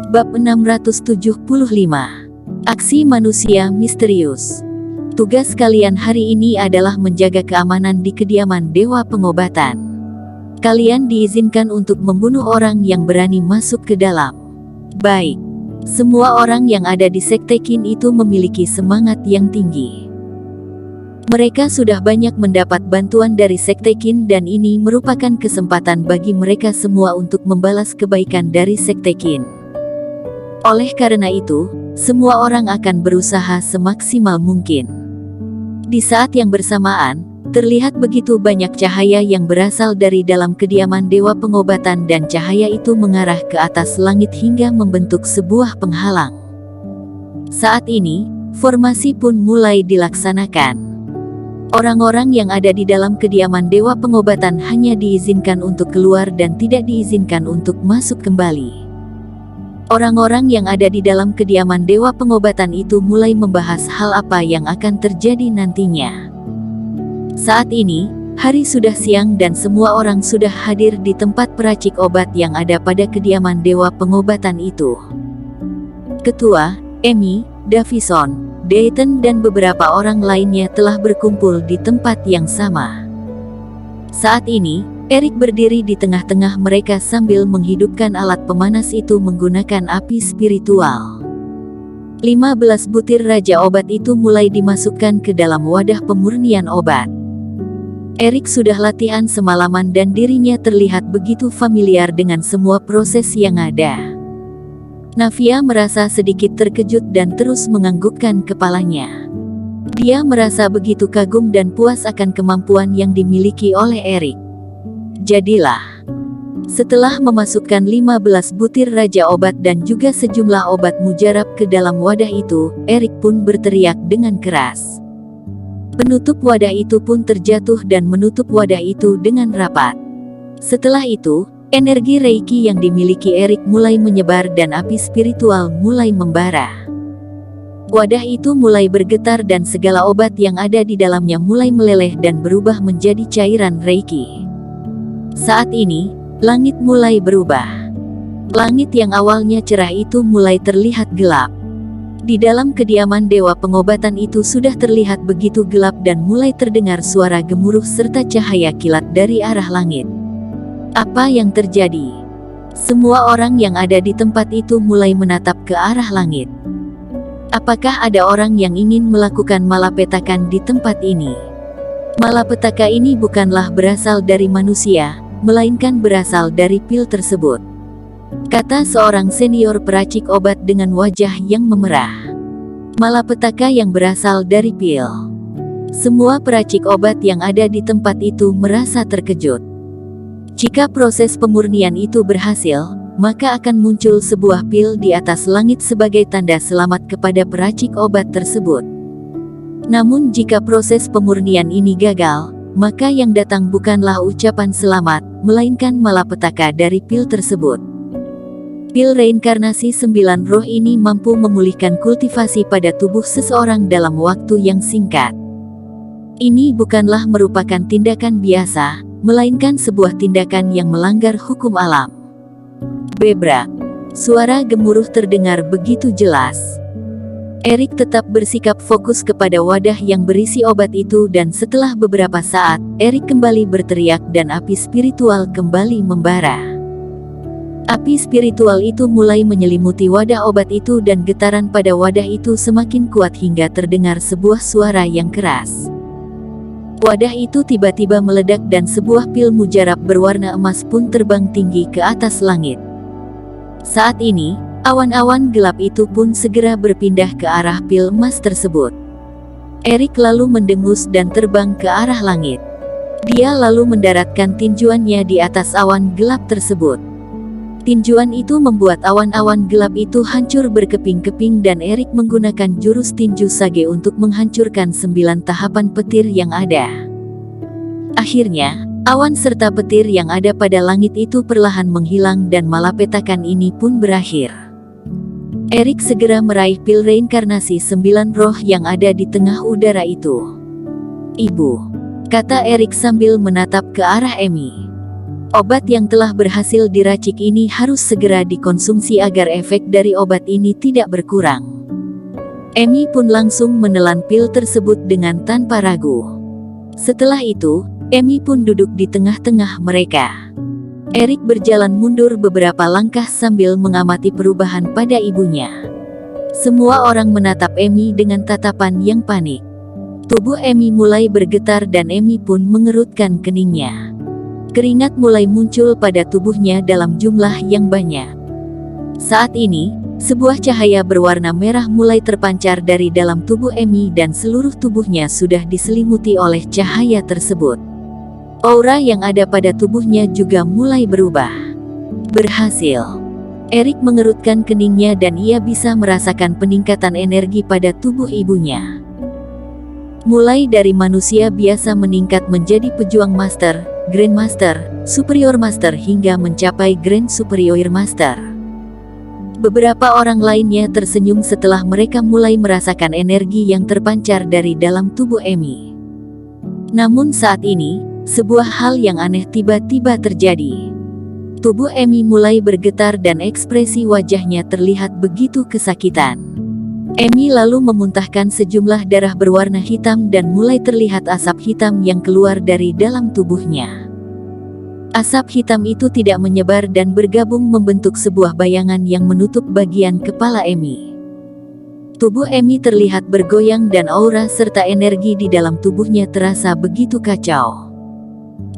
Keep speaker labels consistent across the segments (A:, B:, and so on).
A: Bab 675. Aksi manusia misterius. Tugas kalian hari ini adalah menjaga keamanan di kediaman Dewa Pengobatan. Kalian diizinkan untuk membunuh orang yang berani masuk ke dalam. Baik. Semua orang yang ada di Sekte Qin itu memiliki semangat yang tinggi. Mereka sudah banyak mendapat bantuan dari Sekte Qin dan ini merupakan kesempatan bagi mereka semua untuk membalas kebaikan dari Sekte Qin. Oleh karena itu, semua orang akan berusaha semaksimal mungkin. Di saat yang bersamaan, terlihat begitu banyak cahaya yang berasal dari dalam kediaman Dewa Pengobatan dan cahaya itu mengarah ke atas langit hingga membentuk sebuah penghalang. Saat ini, formasi pun mulai dilaksanakan. Orang-orang yang ada di dalam kediaman Dewa Pengobatan hanya diizinkan untuk keluar dan tidak diizinkan untuk masuk kembali. Orang-orang yang ada di dalam kediaman Dewa Pengobatan itu mulai membahas hal apa yang akan terjadi nantinya. Saat ini, hari sudah siang dan semua orang sudah hadir di tempat peracik obat yang ada pada kediaman Dewa Pengobatan itu. Ketua, Amy, Davison, Dayton dan beberapa orang lainnya telah berkumpul di tempat yang sama. Saat ini, Eric berdiri di tengah-tengah mereka sambil menghidupkan alat pemanas itu menggunakan api spiritual. 15 butir raja obat itu mulai dimasukkan ke dalam wadah pemurnian obat. Eric sudah latihan semalaman dan dirinya terlihat begitu familiar dengan semua proses yang ada. Navia merasa sedikit terkejut dan terus menganggukkan kepalanya. Dia merasa begitu kagum dan puas akan kemampuan yang dimiliki oleh Eric. Jadilah, setelah memasukkan 15 butir raja obat dan juga sejumlah obat mujarab ke dalam wadah itu, Eric pun berteriak dengan keras. Penutup wadah itu pun terjatuh dan menutup wadah itu dengan rapat. Setelah itu, energi Reiki yang dimiliki Eric mulai menyebar dan api spiritual mulai membara. Wadah itu mulai bergetar dan segala obat yang ada di dalamnya mulai meleleh dan berubah menjadi cairan Reiki. Saat ini, langit mulai berubah. Langit yang awalnya cerah itu mulai terlihat gelap. Di dalam kediaman Dewa Pengobatan itu sudah terlihat begitu gelap dan mulai terdengar suara gemuruh serta cahaya kilat dari arah langit. Apa yang terjadi? Semua orang yang ada di tempat itu mulai menatap ke arah langit. Apakah ada orang yang ingin melakukan malapetakan di tempat ini? Malapetaka ini bukanlah berasal dari manusia, melainkan berasal dari pil tersebut, kata seorang senior peracik obat dengan wajah yang memerah. Malapetaka yang berasal dari pil. Semua peracik obat yang ada di tempat itu merasa terkejut. Jika proses pemurnian itu berhasil, maka akan muncul sebuah pil di atas langit sebagai tanda selamat kepada peracik obat tersebut. Namun jika proses pemurnian ini gagal, maka yang datang bukanlah ucapan selamat, melainkan malapetaka dari pil tersebut. Pil reinkarnasi 9 roh ini mampu memulihkan kultivasi pada tubuh seseorang dalam waktu yang singkat. Ini bukanlah merupakan tindakan biasa, melainkan sebuah tindakan yang melanggar hukum alam. Bebrak. Suara gemuruh terdengar begitu jelas. Eric tetap bersikap fokus kepada wadah yang berisi obat itu dan setelah beberapa saat, Eric kembali berteriak dan api spiritual kembali membara. Api spiritual itu mulai menyelimuti wadah obat itu dan getaran pada wadah itu semakin kuat hingga terdengar sebuah suara yang keras. Wadah itu tiba-tiba meledak dan sebuah pil mujarab berwarna emas pun terbang tinggi ke atas langit. Saat ini, awan-awan gelap itu pun segera berpindah ke arah pil emas tersebut. Eric lalu mendengus dan terbang ke arah langit. Dia lalu mendaratkan tinjuannya di atas awan gelap tersebut. Tinjuan itu membuat awan-awan gelap itu hancur berkeping-keping dan Eric menggunakan jurus tinju sage untuk menghancurkan 9 tahapan petir yang ada. Akhirnya, awan serta petir yang ada pada langit itu perlahan menghilang dan malapetakan ini pun berakhir. Eric segera meraih pil reinkarnasi 9 roh yang ada di tengah udara itu. Ibu, kata Eric sambil menatap ke arah Amy. Obat yang telah berhasil diracik ini harus segera dikonsumsi agar efek dari obat ini tidak berkurang. Amy pun langsung menelan pil tersebut dengan tanpa ragu. Setelah itu, Amy pun duduk di tengah-tengah mereka. Eric berjalan mundur beberapa langkah sambil mengamati perubahan pada ibunya. Semua orang menatap Amy dengan tatapan yang panik. Tubuh Amy mulai bergetar dan Amy pun mengerutkan keningnya. Keringat mulai muncul pada tubuhnya dalam jumlah yang banyak. Saat ini, sebuah cahaya berwarna merah mulai terpancar dari dalam tubuh Amy dan seluruh tubuhnya sudah diselimuti oleh cahaya tersebut. Aura yang ada pada tubuhnya juga mulai berubah. Berhasil. Eric mengerutkan keningnya dan ia bisa merasakan peningkatan energi pada tubuh ibunya. Mulai dari manusia biasa meningkat menjadi pejuang master, Grandmaster, Superior Master hingga mencapai Grand Superior Master. Beberapa orang lainnya tersenyum setelah mereka mulai merasakan energi yang terpancar dari dalam tubuh Amy. Namun saat ini, sebuah hal yang aneh tiba-tiba terjadi. Tubuh Amy mulai bergetar dan ekspresi wajahnya terlihat begitu kesakitan. Amy lalu memuntahkan sejumlah darah berwarna hitam dan mulai terlihat asap hitam yang keluar dari dalam tubuhnya. Asap hitam itu tidak menyebar dan bergabung membentuk sebuah bayangan yang menutup bagian kepala Amy. Tubuh Amy terlihat bergoyang dan aura serta energi di dalam tubuhnya terasa begitu kacau.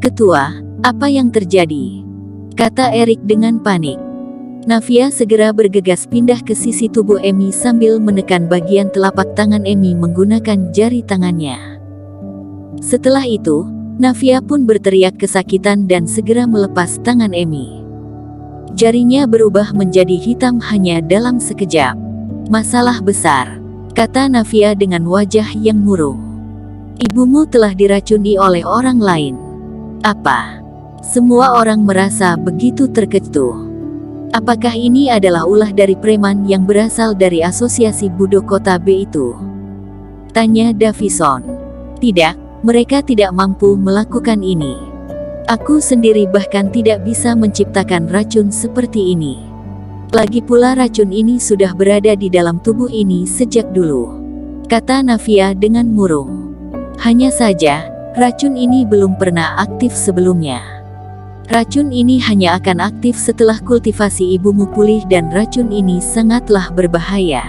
A: "Ketua, apa yang terjadi?" kata Eric dengan panik. Navia segera bergegas pindah ke sisi tubuh Amy sambil menekan bagian telapak tangan Amy menggunakan jari tangannya. Setelah itu, Navia pun berteriak kesakitan dan segera melepas tangan Amy. Jarinya berubah menjadi hitam hanya dalam sekejap. "Masalah besar," kata Navia dengan wajah yang murung. "Ibumu telah diracuni oleh orang lain." "Apa?" Semua orang merasa begitu terkejut. Apakah ini adalah ulah dari preman yang berasal dari asosiasi Budo Kota B itu? Tanya Davison. "Tidak, mereka tidak mampu melakukan ini. Aku sendiri bahkan tidak bisa menciptakan racun seperti ini. Lagi pula racun ini sudah berada di dalam tubuh ini sejak dulu," kata Navia dengan murung. "Hanya saja, racun ini belum pernah aktif sebelumnya. Racun ini hanya akan aktif setelah kultivasi ibumu pulih dan racun ini sangatlah berbahaya.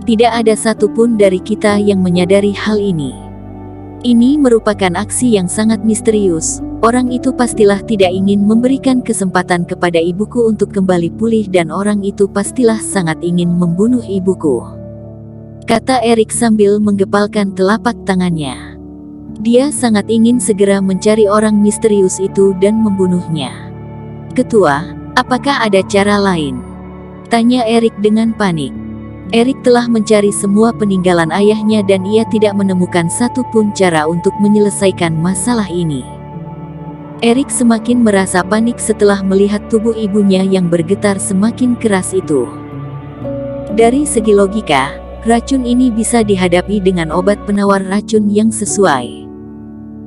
A: Tidak ada satupun dari kita yang menyadari hal ini. Ini merupakan aksi yang sangat misterius. Orang itu pastilah tidak ingin memberikan kesempatan kepada ibuku untuk kembali pulih dan orang itu pastilah sangat ingin membunuh ibuku," kata Eric sambil menggepalkan telapak tangannya. Dia sangat ingin segera mencari orang misterius itu dan membunuhnya. "Ketua, apakah ada cara lain?" tanya Eric dengan panik. Eric telah mencari semua peninggalan ayahnya dan ia tidak menemukan satupun cara untuk menyelesaikan masalah ini. Eric semakin merasa panik setelah melihat tubuh ibunya yang bergetar semakin keras itu. Dari segi logika, racun ini bisa dihadapi dengan obat penawar racun yang sesuai.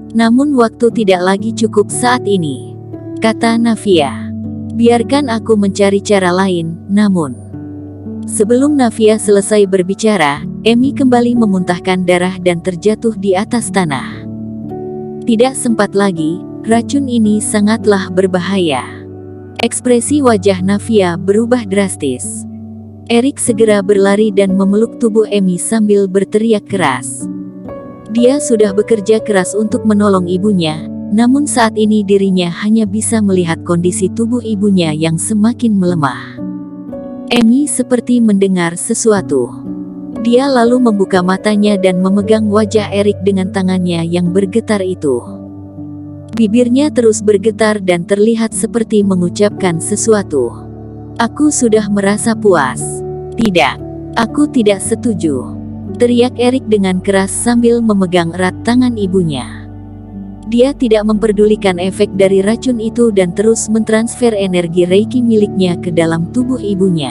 A: Namun waktu tidak lagi cukup saat ini, kata Navia. "Biarkan aku mencari cara lain." Namun, sebelum Navia selesai berbicara, Amy kembali memuntahkan darah dan terjatuh di atas tanah. Tidak sempat lagi, racun ini sangatlah berbahaya. Ekspresi wajah Navia berubah drastis. Eric segera berlari dan memeluk tubuh Amy sambil berteriak keras. Dia sudah bekerja keras untuk menolong ibunya, namun saat ini dirinya hanya bisa melihat kondisi tubuh ibunya yang semakin melemah. Amy seperti mendengar sesuatu. Dia lalu membuka matanya dan memegang wajah Eric dengan tangannya yang bergetar itu. Bibirnya terus bergetar dan terlihat seperti mengucapkan sesuatu. "Aku sudah merasa puas." "Tidak, aku tidak setuju," teriak Eric dengan keras sambil memegang erat tangan ibunya. Dia tidak memperdulikan efek dari racun itu dan terus mentransfer energi Reiki miliknya ke dalam tubuh ibunya.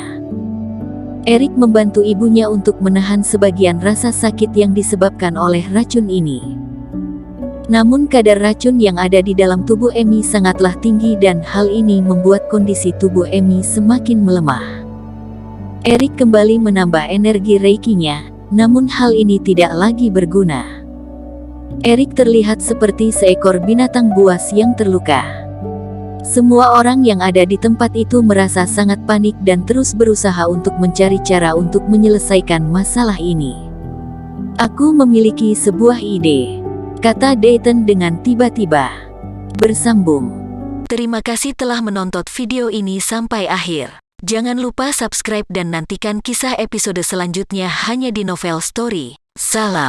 A: Eric membantu ibunya untuk menahan sebagian rasa sakit yang disebabkan oleh racun ini. Namun kadar racun yang ada di dalam tubuh Emi sangatlah tinggi dan hal ini membuat kondisi tubuh Emi semakin melemah. Erik kembali menambah energi Reiki-nya, namun hal ini tidak lagi berguna. Erik terlihat seperti seekor binatang buas yang terluka. Semua orang yang ada di tempat itu merasa sangat panik dan terus berusaha untuk mencari cara untuk menyelesaikan masalah ini. "Aku memiliki sebuah ide," kata Dayton dengan tiba-tiba. Bersambung. Terima kasih telah menonton video ini sampai akhir. Jangan lupa subscribe dan nantikan kisah episode selanjutnya hanya di Novel Story. Salam.